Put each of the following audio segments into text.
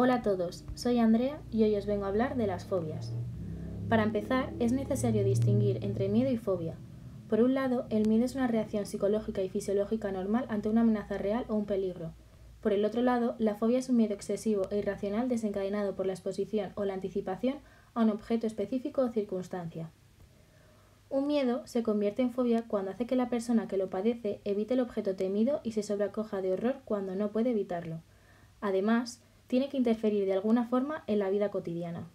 Hola a todos, soy Andrea y hoy os vengo a hablar de las fobias. Para empezar, es necesario distinguir entre miedo y fobia. Por un lado, el miedo es una reacción psicológica y fisiológica normal ante una amenaza real o un peligro. Por el otro lado, la fobia es un miedo excesivo e irracional desencadenado por la exposición o la anticipación a un objeto específico o circunstancia. Un miedo se convierte en fobia cuando hace que la persona que lo padece evite el objeto temido y se sobrecoja de horror cuando no puede evitarlo. Además, tiene que interferir de alguna forma en la vida cotidiana.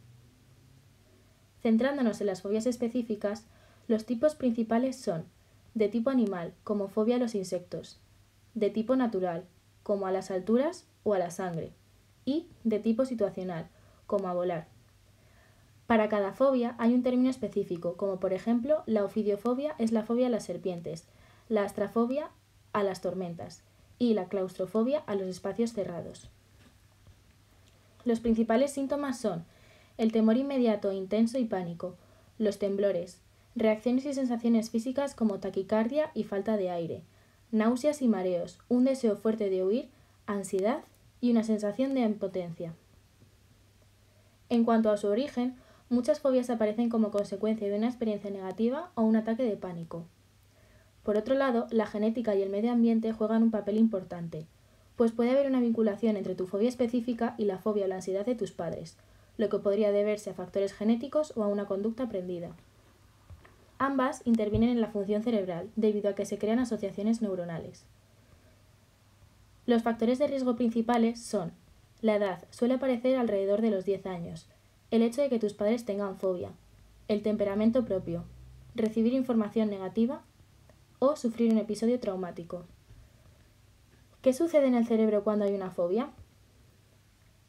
Centrándonos en las fobias específicas, los tipos principales son de tipo animal, como fobia a los insectos, de tipo natural, como a las alturas o a la sangre, y de tipo situacional, como a volar. Para cada fobia hay un término específico, como por ejemplo la ofidiofobia es la fobia a las serpientes, la astrafobia a las tormentas y la claustrofobia a los espacios cerrados. Los principales síntomas son el temor inmediato, intenso y pánico, los temblores, reacciones y sensaciones físicas como taquicardia y falta de aire, náuseas y mareos, un deseo fuerte de huir, ansiedad y una sensación de impotencia. En cuanto a su origen, muchas fobias aparecen como consecuencia de una experiencia negativa o un ataque de pánico. Por otro lado, la genética y el medio ambiente juegan un papel importante, pues puede haber una vinculación entre tu fobia específica y la fobia o la ansiedad de tus padres, lo que podría deberse a factores genéticos o a una conducta aprendida. Ambas intervienen en la función cerebral debido a que se crean asociaciones neuronales. Los factores de riesgo principales son la edad, suele aparecer alrededor de los 10 años, el hecho de que tus padres tengan fobia, el temperamento propio, recibir información negativa o sufrir un episodio traumático. ¿Qué sucede en el cerebro cuando hay una fobia?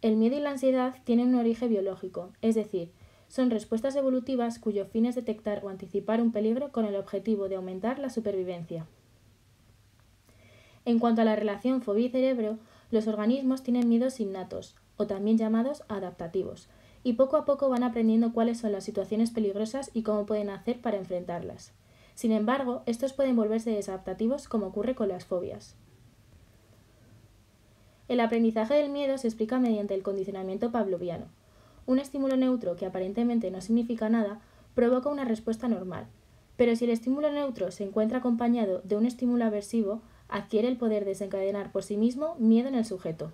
El miedo y la ansiedad tienen un origen biológico, es decir, son respuestas evolutivas cuyo fin es detectar o anticipar un peligro con el objetivo de aumentar la supervivencia. En cuanto a la relación fobia y cerebro, los organismos tienen miedos innatos, o también llamados adaptativos, y poco a poco van aprendiendo cuáles son las situaciones peligrosas y cómo pueden hacer para enfrentarlas. Sin embargo, estos pueden volverse desadaptativos como ocurre con las fobias. El aprendizaje del miedo se explica mediante el condicionamiento pavloviano. Un estímulo neutro que aparentemente no significa nada provoca una respuesta normal, pero si el estímulo neutro se encuentra acompañado de un estímulo aversivo, adquiere el poder de desencadenar por sí mismo miedo en el sujeto.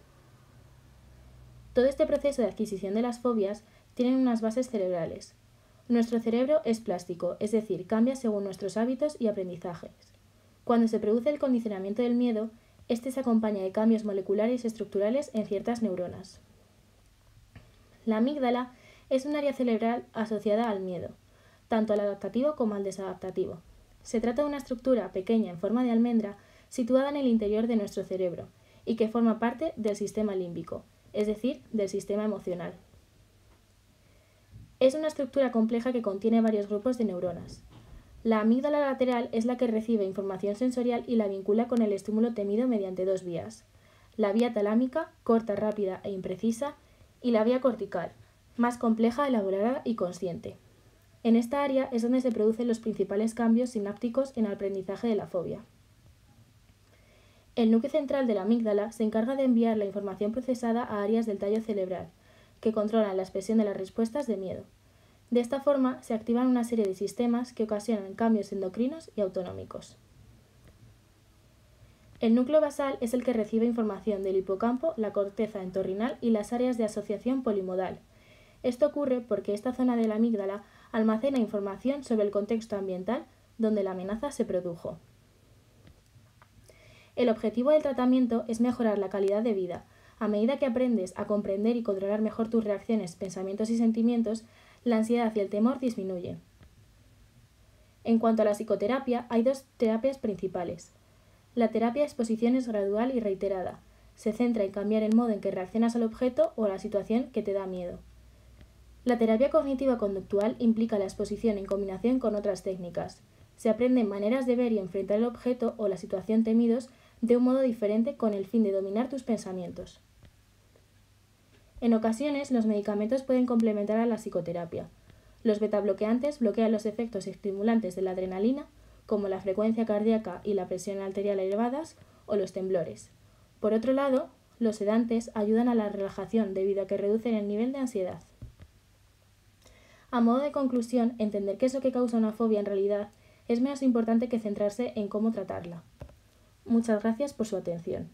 Todo este proceso de adquisición de las fobias tiene unas bases cerebrales. Nuestro cerebro es plástico, es decir, cambia según nuestros hábitos y aprendizajes. Cuando se produce el condicionamiento del miedo, este se acompaña de cambios moleculares y estructurales en ciertas neuronas. La amígdala es un área cerebral asociada al miedo, tanto al adaptativo como al desadaptativo. Se trata de una estructura pequeña en forma de almendra situada en el interior de nuestro cerebro y que forma parte del sistema límbico, es decir, del sistema emocional. Es una estructura compleja que contiene varios grupos de neuronas. La amígdala lateral es la que recibe información sensorial y la vincula con el estímulo temido mediante dos vías. La vía talámica, corta, rápida e imprecisa, y la vía cortical, más compleja, elaborada y consciente. En esta área es donde se producen los principales cambios sinápticos en el aprendizaje de la fobia. El núcleo central de la amígdala se encarga de enviar la información procesada a áreas del tallo cerebral, que controlan la expresión de las respuestas de miedo. De esta forma, se activan una serie de sistemas que ocasionan cambios endocrinos y autonómicos. El núcleo basal es el que recibe información del hipocampo, la corteza entorrinal y las áreas de asociación polimodal. Esto ocurre porque esta zona de la amígdala almacena información sobre el contexto ambiental donde la amenaza se produjo. El objetivo del tratamiento es mejorar la calidad de vida. A medida que aprendes a comprender y controlar mejor tus reacciones, pensamientos y sentimientos, la ansiedad y el temor disminuyen. En cuanto a la psicoterapia, hay dos terapias principales. La terapia de exposición es gradual y reiterada. Se centra en cambiar el modo en que reaccionas al objeto o a la situación que te da miedo. La terapia cognitiva-conductual implica la exposición en combinación con otras técnicas. Se aprenden maneras de ver y enfrentar el objeto o la situación temidos de un modo diferente con el fin de dominar tus pensamientos. En ocasiones, los medicamentos pueden complementar a la psicoterapia. Los betabloqueantes bloquean los efectos estimulantes de la adrenalina, como la frecuencia cardíaca y la presión arterial elevadas, o los temblores. Por otro lado, Los sedantes ayudan a la relajación debido a que reducen el nivel de ansiedad. A modo de conclusión, entender qué es lo que causa una fobia en realidad es menos importante que centrarse en cómo tratarla. Muchas gracias por su atención.